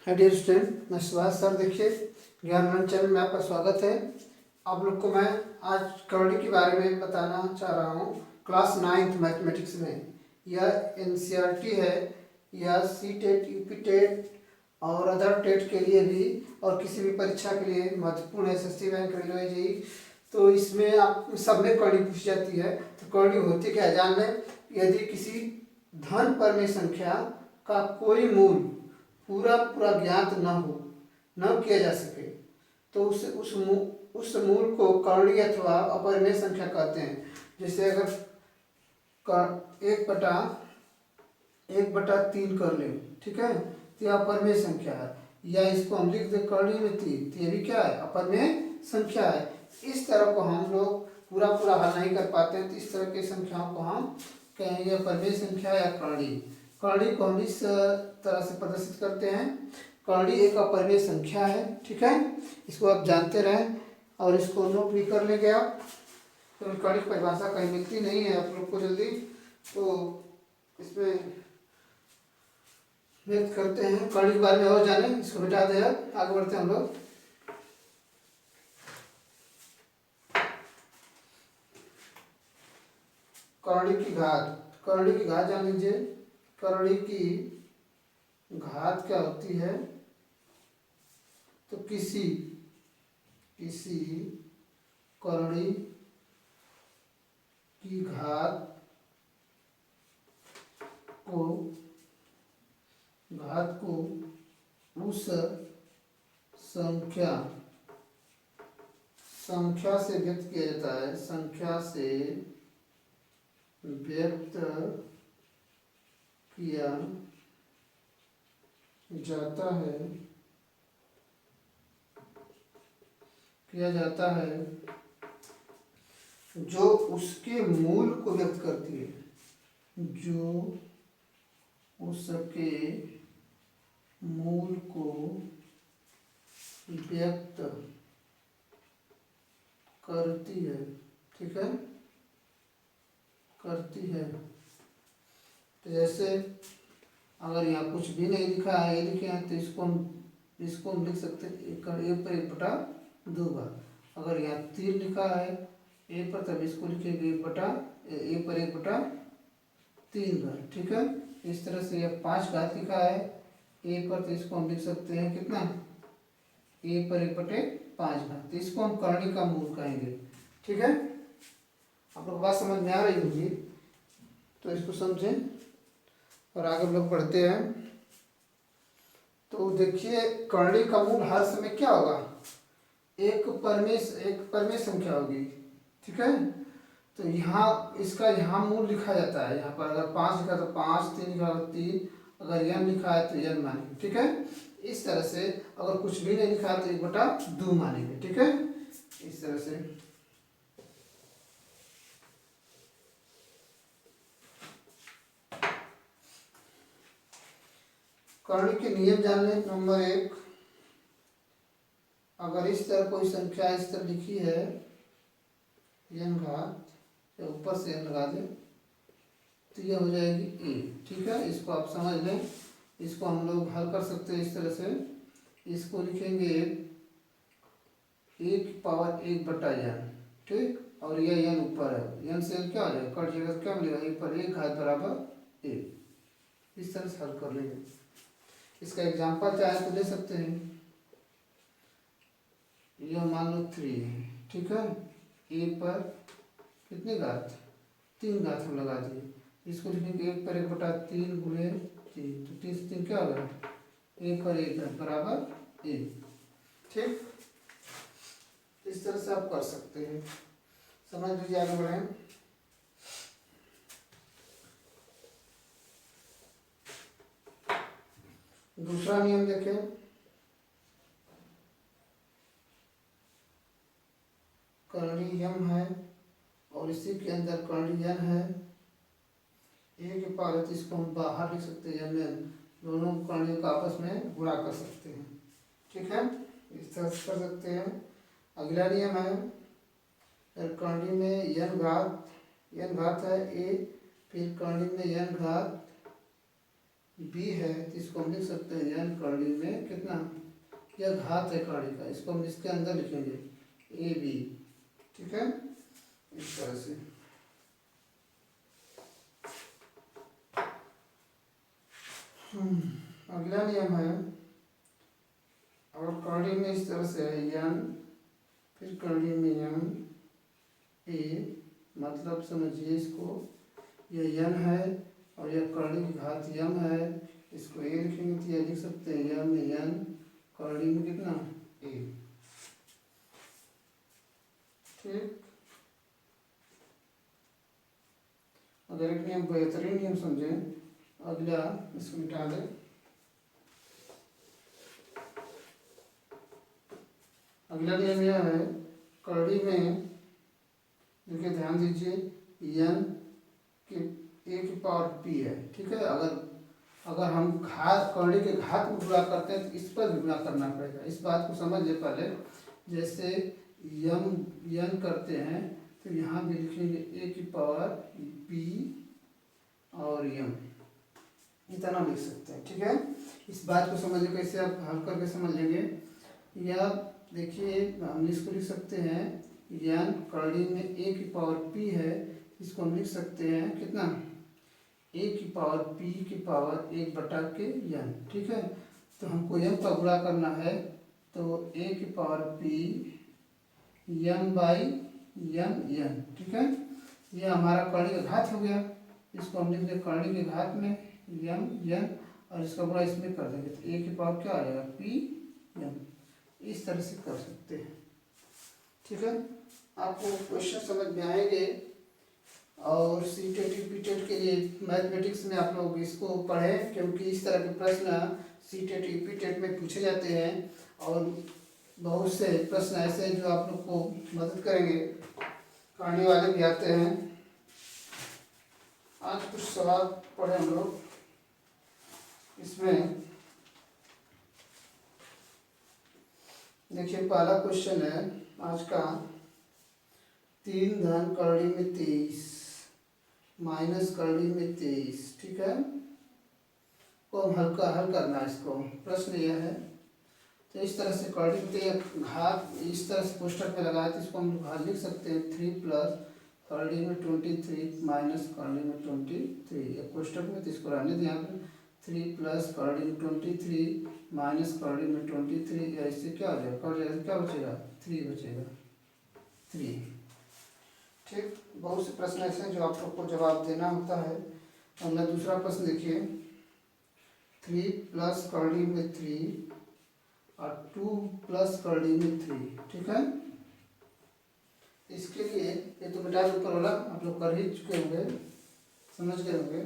Dear student, मैं Subhash sir. देखिए, ज्ञान चैनल में आपका स्वागत है। आप लोग को मैं आज कवड़ी के बारे में बताना चाह रहा हूँ। क्लास 9th मैथमेटिक्स में यह एनसीईआरटी है। यह सी टेट, यूपी टेट और अदर टेट के लिए भी और किसी भी परीक्षा के लिए महत्वपूर्ण है। एसएससी बैंक, रेलवे जी, तो इसमें आप सब में कवड़ी पूछी जाती है। तो कवड़ी होती क्या है जान लें। यदि किसी धन परमेय संख्या का कोई मूल पूरा पूरा ज्ञात न किया जा सके तो उस मूल को कवड़ी अथवा अपरिमेय संख्या कहते हैं। जैसे अगर 1/3 कर ले, ठीक है, तो यह अपरिमेय संख्या है। या इसको हम लिख दे कवड़ी में 3, तो ये भी क्या है, अपरिमेय संख्या है। इस तरह को हम लोग पूरा पूरा हल नहीं कर पाते हैं, तो इस तरह की संख्याओं को हम कहेंगे अपरिमेय संख्या या कवड़ी। कवड़ी को हम इस तरह से प्रदर्शित करते हैं। कवड़ी एक अपरिमेय संख्या है, ठीक है, इसको आप जानते रहें और इसको नोट भी कर लेंगे आप। तो कवड़ी की परिभाषा कहीं मिलती नहीं है आप लोग को जल्दी, तो इसमें व्यक्त करते हैं। कवड़ी के बारे में और जाने, इसको मिटा दे, आगे बढ़ते हैं हम लोग। कवड़ी की घात जान लीजिए। कवड़ी की घात क्या होती है, तो किसी कवड़ी की घात को उस संख्या से व्यक्त किया जाता है। संख्या से व्यक्त किया जाता है जो उसके मूल को व्यक्त करती है। जो उसके मूल को व्यक्त करती है, ठीक है, करती है। तो जैसे अगर यहाँ कुछ भी नहीं लिखा है, ये लिखे हैं, तो इसको हम लिख सकते हैं 1/1/2 बार। अगर यहाँ 3 लिखा है ए पर, तब इसको लिखेंगे 1/3 बार, ठीक है। इस तरह से यह 5 घात लिखा है ए पर, तो इसको हम लिख सकते हैं कितना, 1/5 घात। तो इसको हम कवड़ी का मूल कहेंगे, ठीक है। आप लोग बात समझ में आ रही होगी, तो इसको समझें और आगे हम लोग बढ़ते हैं। तो देखिए, कवड़ी का मूल हर समय क्या होगा, एक परमेय संख्या होगी, ठीक है। तो यहाँ इसका यहाँ मूल लिखा जाता है। यहाँ पर अगर 5 लिखा तो 5, 3 लिखा तो 3, अगर n लिखा है तो n मानेंगे, ठीक है। इस तरह से अगर कुछ भी नहीं लिखा है तो 1/2 मानेंगे, ठीक है। इस तरह से कवड़ी के नियम जान लें। नंबर 1, अगर इस तरह कोई संख्या इस तरह लिखी है n घात, या ऊपर से n लगा दें, तो यह हो जाएगी a, ठीक है। इसको आप समझ लें। इसको हम लोग हल कर सकते हैं इस तरह से। इसको लिखेंगे a⁴1/n, ठीक, और यह n ऊपर है, n से n क्या हो जाएगा, कट जाएगा, तो क्या मिलेगा, 1/1 घात बराबर a। इस तरह से हल कर लेंगे। इसका एग्जाम्पल चाहे तो ले सकते हैं। यह मान लो 3 है, ठीक है। ए पर कितनी घात, 3 घात हम लगा दिए। इसको लिखेंगे 1/1/3 गुणे 3, तो 3 से 3 क्या होगा, 1/1 घात बराबर 1, ठीक। इस तरह से आप कर सकते हैं, समझ लीजिए, आगे बढ़ें। दूसरा नियम देखें। कवड़ी m है और इसी के अंदर कवड़ी n है। a के पार है तो इसको हम बाहर लिख सकते हैं, n दोनों कवड़ियों का आपस में गुणा कर सकते हैं, ठीक है। इस तरह से कर सकते हैं। अगला नियम है, कवड़ी में n घात है a, फिर कवड़ी में n घात बी है तो इसको हम लिख सकते हैं एन कर्ली में कितना, यह घात है कर्ली का, इसको हम इसके अंदर लिखेंगे ए बी। ठीक है, इस तरह से। अगला नियम है, और कर्ली में इस तरह से है एन, फिर कर्ली में एन ए, मतलब समझिए इसको, यह एन है और यह कर्ली की घात यम है, इसको ए लिखेंगे तो यह लिख सकते हैं यम एन कर्ली में कितना ए। ठीक, अगर एक नियम बेहतरीन नियम समझें, अगला इसको मिटा दें। अगला नियम यह है, कर्ली में देखिए ध्यान दीजिए, एन के ए की पावर पी है। ठीक है, अगर हम घात कर्ली के घात को गुणा करते हैं तो इस पर भी गुणा करना पड़ेगा। इस बात को समझिए पहले, जैसे यम एन करते हैं तो यहाँ भी लिखेंगे ए की पावर पी और यम, इतना लिख सकते हैं। ठीक है, इस बात को समझिए, कैसे आप हल करके समझ लेंगे। या देखिए हम इसको लिख सकते हैं एन कर्ली में ए की पावर पी है, इसको हम लिख सकते हैं कितना, ए की पावर पी की पावर 1/के एन। ठीक है, तो हमको एम का गुणा करना है, तो ए की power P M by M N. ठीक है, ये हमारा कर्ली का घात हो गया, इसको हम लिख दें कर्ली के घात में एम एन, और इसका गुणा इसमें कर देंगे तो ए की पावर क्या आ जाएगा पी एम। इस तरह से कर सकते हैं। ठीक है, आपको क्वेश्चन समझ में आएंगे, और सीटेट रिपीटेड के लिए मैथमेटिक्स में आप लोग इसको पढ़ें, क्योंकि इस तरह के प्रश्न सीटेट रिपीटेड में पूछे जाते हैं, और बहुत से प्रश्न ऐसे हैं जो आप लोग को मदद करेंगे, करने वाले भी आते हैं। आज कुछ सवाल पढ़े हम लोग, इसमें देखिए पहला क्वेश्चन है आज का, 3 धन कर्ली में 23 माइनस कर्ली में 23। ठीक है, को हम हल करना है इसको। प्रश्न यह है, तो इस तरह से कर्ली में घात इस तरह से कोष्ठक में लगाए तो इसको हम घात लिख सकते हैं 3 प्लस कर्ली में 23 माइनस कर्ली में 23। या कोष्ठक में तो इसको रहने दें यहाँ पर 3 प्लस कर्ली में 23 माइनस कर्ली में 23, या इससे क्या हो जाएगा, कट जाएगा, क्या बचेगा 3 बचेगा 3। ठीक, बहुत से प्रश्न ऐसे हैं जो आप लोग को जवाब देना होता है। अगला दूसरा प्रश्न देखिए, 3 प्लस कर्ली में 3 और 2 प्लस कर्ली में 3। ठीक है, इसके लिए ये तो बेटा ऊपर वाला आप लोग कर ही चुके होंगे, समझ गए होंगे।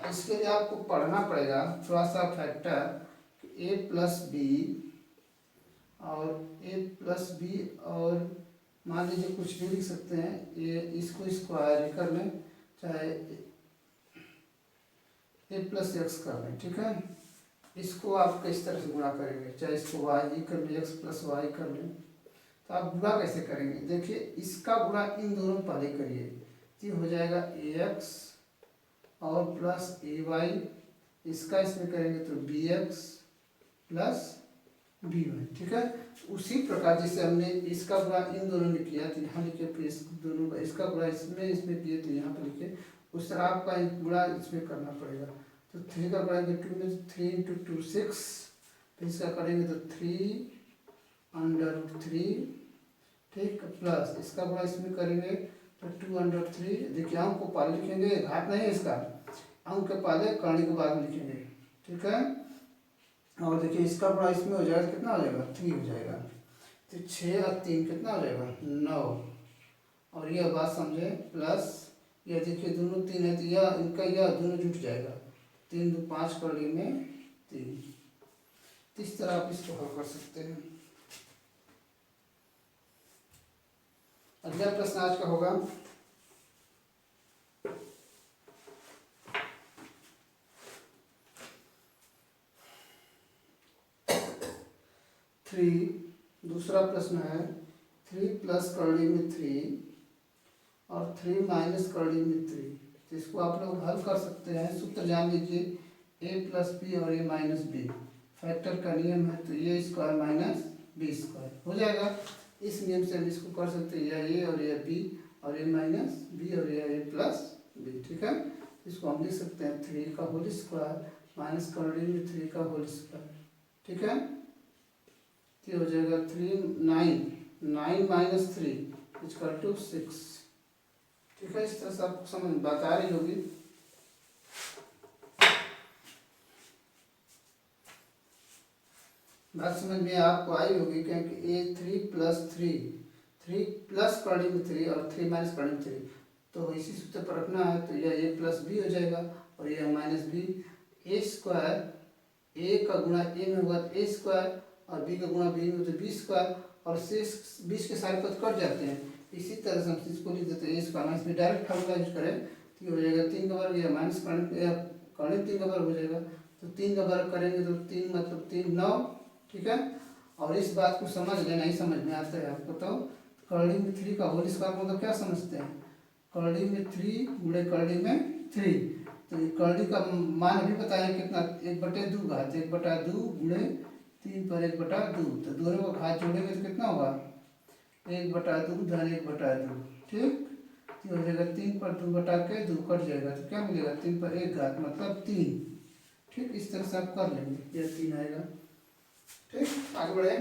इसके लिए आपको पढ़ना पड़ेगा थोड़ा सा फैक्टर, ए प्लस बी और मान लीजिए कुछ भी लिख सकते हैं, ये इसको स्क्वायर कर लें, चाहे ए प्लस एक्स कर लें। ठीक है, इसको आप किस तरह से गुणा करेंगे, चाहे इसको वाई कर लें, एक्स प्लस वाई कर लें, तो आप गुणा कैसे करेंगे। देखिए इसका गुणा इन दोनों पहले करिए, तो हो जाएगा ए एक्स और प्लस ए वाई, इसका इसमें करेंगे तो B X plus B Y. ठीक है, उसी प्रकार जैसे हमने इसका गुणा इन दोनों में किया तो यहाँ लिखे, फिर इस दोनों का इसका गुणा इसमें किए तो यहाँ पर लिखे, उस तरह आपका गुणा इसमें करना पड़ेगा। तो 3 का करेंगे 2 में 3 × 2 6, फिर इसका करेंगे तो 3√3। ठीक, प्लस इसका गुणा इसमें करेंगे तो 2√3। देखिए अंक को पहले लिखेंगे, घात नहीं है इसका, अंक के पहले कर्ली को बाद में लिखेंगे। ठीक है, और देखिए इसका गुणा इसमें हो जाएगा, कितना हो जाएगा 3 हो जाएगा, तो 6 और 3 कितना हो जाएगा 9। और यह बात समझे, प्लस यह देखिए दोनों 3 है तो यह इनका यह दोनों जुट जाएगा, 3 × 2 = 5 कर्ली में 3। इस तरह आप इसको हल कर सकते हैं। अगला प्रश्न आज का होगा, दूसरा प्रश्न है 3 प्लस कर्ली में 3 और 3 माइनस कर्ली में 3। तो इसको आप लोग हल कर सकते हैं। सूत्र जान लीजिए, ए प्लस बी और ए माइनस बी, फैक्टर का नियम है तो ए स्क्वायर माइनस बी स्क्वायर हो जाएगा। इस नियम से हम इसको कर सकते हैं, यह ए और यह बी और ए माइनस बी और यह ए प्लस बी। ठीक है, इसको हम लिख सकते हैं 3 का होल स्क्वायर माइनस कर्ली में 3 का होल स्क्वायर। ठीक है, तो हो जाएगा 9 माइनस 3 इक्वल टू 6। ठीक है, इस तरह से आपको समझ बात आ रही होगी। बात समझ में आपको आई होगी, क्योंकि ए 3 प्लस कर्ली में 3 और 3 माइनस कर्ली में 3, तो इसी सूत्र पर रखना है तो यह ए प्लस बी हो जाएगा और यह माइनस बी। ए स्क्वायर ए का गुणा ए में होगा तो ए स्क्वायर और बी का गुणा बी में तो बी स्क्वायर, और शेष 20 के सारे पद कट जाते हैं। इसी तरह से हम इसको लिख देते हैं A square minus B, direct formula use करें तो ये हो जाएगा 3 का वर्ग या माइनस कर्ली 3 का वर्ग हो जाएगा। तो 3 का वर्ग करेंगे तो 3 मतलब 3 9। ठीक है, और इस बात को समझ लेना, ही समझ में आता है आपको तो कर्ली में 3 का होल स्क्वायर मतलब क्या समझते हैं, कर्ली में 3 गुणे कर्ली में 3, तो कर्ली का मान अभी बताया कितना 1/2 घात, 1/2 गुणे 3 पर 1/2, तो दोनों को घात जोड़ेंगे तो कितना होगा 1/2 धन 1/2। ठीक, तो हो जाएगा 3 पर 2 बटा के 2 कट जाएगा तो क्या मिलेगा 3 पर 1 घात मतलब 3। ठीक, इस तरह से आप कर लेंगे, यह 3 आएगा। ठीक, आगे बढ़े।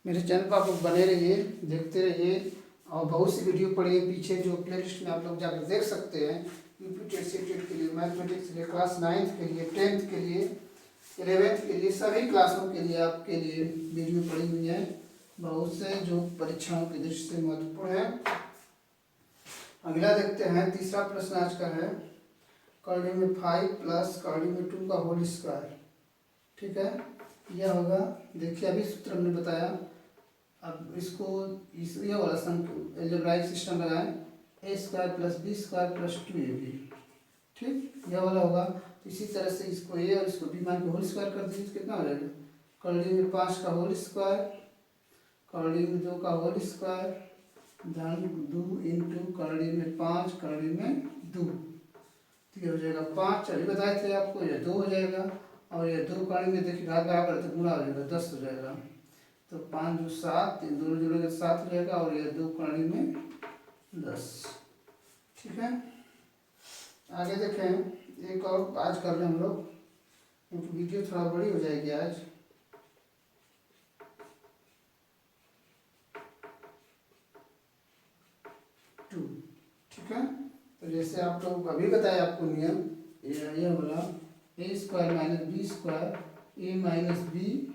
मेरे चैनल पर आप लोग बने रहिए, देखते रहिए और बहुत सी वीडियो पढ़िए पीछे जो प्लेलिस्ट में आप लोग जाकर देख सकते हैं। यूपी टेट सीटेट के लिए, मैथमेटिक्स के लिए, क्लास 9th के लिए, 10th के लिए, 11th के लिए, सभी क्लासों के लिए आपके लिए वीडियो पड़ी हुई है, बहुत से जो परीक्षाओं की दृष्टि से महत्वपूर्ण है। अगला देखते हैं, तीसरा प्रश्न आज का है कर्ली में 5 प्लस कर्ली में 2 का होल स्क्वायर। ठीक है, यह होगा, देखिए अभी सूत्र हमने बताया, अब इसको ये वाला एल्जेब्राइक सिस्टम लगाएं, A square plus B square plus 2ab। ठीक, यह वाला होगा। तो इसी तरह से इसको ए और इसको बी मान के होल स्क्वायर कर दीजिए तो कितना हो जाएगा कर्ली में 5 का होल स्क्वायर, कर्ली में 2 का होल स्क्वायर धन 2 इंटू कर्ली में 5 कर्ली में 2, तो ये हो जाएगा 5, अभी बताए थे आपको, ये 2 हो जाएगा और ये 2 कर्ली में देखिए घात बराबर तो गुणा हो जाएगा 10 हो जाएगा, तो 5 2 7, दोनों जोड़ेंगे 7 हो जाएगा और ये 2 कर्ली में 10। ठीक है, आगे देखें, एक और आज कर लें हम लोग, क्योंकि वीडियो थोड़ा बड़ी हो जाएगी आज। ठीक है, तो जैसे आप लोग अभी बताया आपको नियम, यह बोला ए स्क्वायर माइनस बी स्क्वायर ए माइनस बी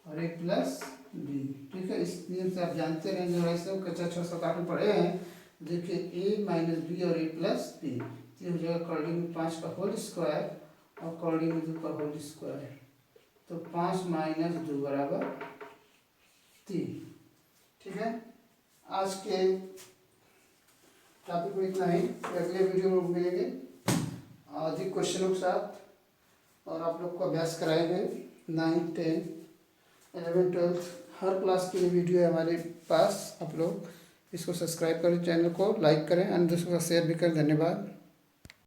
और ए प्लस बी। ठीक है, इस नियम से आप जानते रहेंगे, वैसे कक्षा 6 7 8 में पढ़े हैं। देखिए ए माइनस बी और ए प्लस बी, तो हो जाएगा कर्ली में 5 का होल स्क्वायर और कर्ली में 2 का होल स्क्वायर, तो 5 माइनस 2 बराबर 3। ठीक है, आज के टॉपिक में इतना ही, अगले वीडियो में मिलेंगे अधिक क्वेश्चनों के साथ और आप लोग को अभ्यास कराएंगे 9th 10th 11th 12th हर क्लास के लिए वीडियो है हमारे पास। आप लोग इसको सब्सक्राइब करें, चैनल को लाइक करें, अन्य दोस्तों का शेयर भी करें। धन्यवाद।